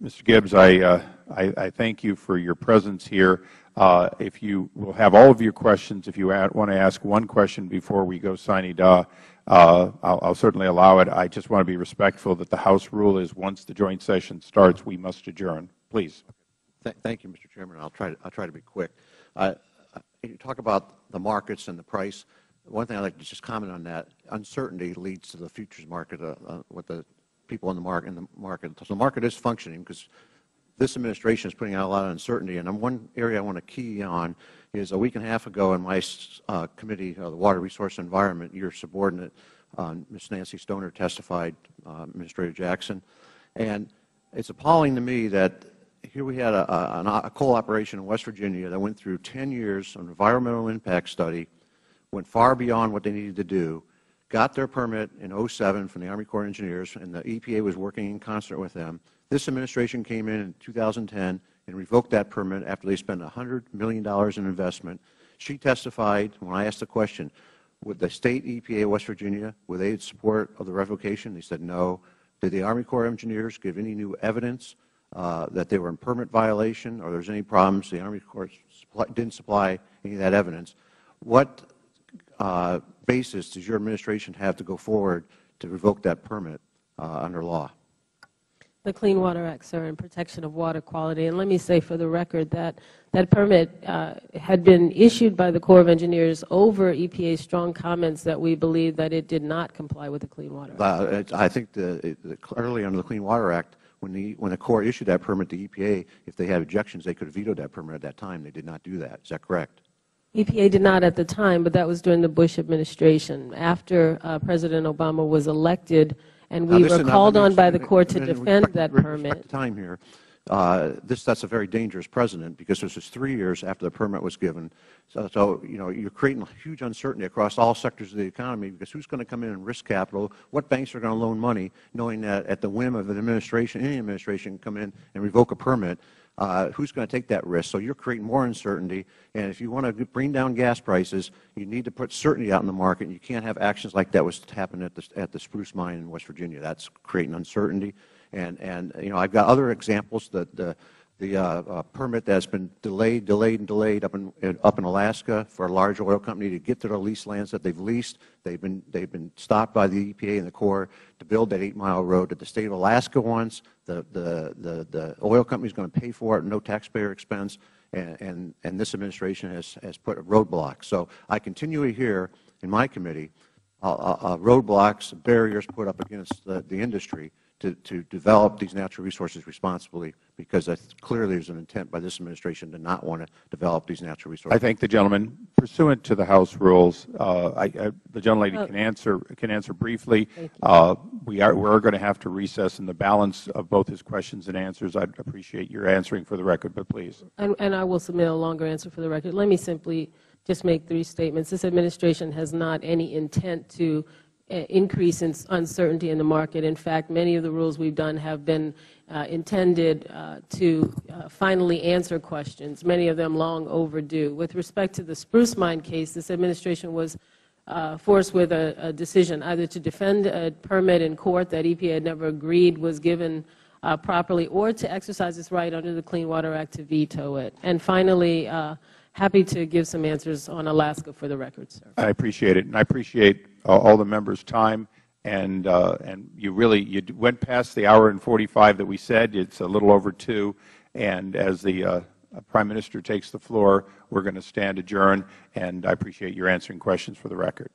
Mr. Gibbs, I thank you for your presence here. If you will have all of your questions, if you want to ask one question before we go sine die, I'll certainly allow it. I just want to be respectful that the House rule is once the joint session starts, we must adjourn. Please. Thank you, Mr. Chairman. I'll try to be quick. You talk about the markets and the price. One thing I'd like to just comment on that: uncertainty leads to the futures market. What the people in the market. So the market is functioning because this administration is putting out a lot of uncertainty. And one area I want to key on is a week and a half ago in my committee, the Water Resource and Environment, your subordinate, Ms. Nancy Stoner, testified, Administrator Jackson. And it's appalling to me that here we had a coal operation in West Virginia that went through 10 years of environmental impact study, went far beyond what they needed to do, got their permit in 2007 from the Army Corps of Engineers, and the EPA was working in concert with them. This administration came in 2010 and revoked that permit after they spent $100 million in investment. She testified when I asked the question, would the state EPA of West Virginia, were they in support of the revocation? They said no. Did the Army Corps of Engineers give any new evidence that they were in permit violation or there was any problems? The Army Corps didn't supply any of that evidence. What basis does your administration have to go forward to revoke that permit under law? The Clean Water Act, sir, and protection of water quality. And let me say for the record that that permit had been issued by the Corps of Engineers over EPA's strong comments that we believe that it did not comply with the Clean Water Act. I think early under the Clean Water Act, when the Corps issued that permit to EPA, if they had objections, they could have vetoed that permit at that time. They did not do that. Is that correct? EPA did not at the time, but that was during the Bush administration. After President Obama was elected, and we were called on by the Corps to defend that permit. Time here. That's a very dangerous precedent because this was 3 years after the permit was given. So you're creating huge uncertainty across all sectors of the economy because who's going to come in and risk capital? What banks are going to loan money, knowing that at the whim of an administration, any administration can come in and revoke a permit? Who's going to take that risk? So you're creating more uncertainty. And if you want to bring down gas prices, you need to put certainty out in the market. And you can't have actions like that was happening at the Spruce Mine in West Virginia. That's creating uncertainty. And I've got other examples that the permit that's been delayed up in Alaska for a large oil company to get to the leased lands that they've leased. They've been stopped by the EPA and the Corps to build that 8-mile road that the state of Alaska wants. The oil company is going to pay for it, no taxpayer expense, and this administration has put a roadblock. So I continue to hear in my committee roadblocks, barriers put up against the industry to develop these natural resources responsibly, because clearly there's an intent by this administration to not want to develop these natural resources. I thank the gentleman. Pursuant to the House rules, the gentlelady can answer briefly. We're going to have to recess in the balance of both his questions and answers. I'd appreciate your answering for the record, but please. And I will submit a longer answer for the record. Let me simply just make 3 statements. This administration has not any intent to increase in uncertainty in the market. In fact, many of the rules we've done have been intended to finally answer questions, many of them long overdue. With respect to the Spruce Mine case, this administration was forced with a decision either to defend a permit in court that EPA had never agreed was given properly, or to exercise its right under the Clean Water Act to veto it. And finally, happy to give some answers on Alaska for the record, sir. I appreciate it, and I appreciate all the members' time. And you went past the hour and 45 that we said. It's a little over 2. And as the Prime Minister takes the floor, we're going to stand adjourned. And I appreciate your answering questions for the record.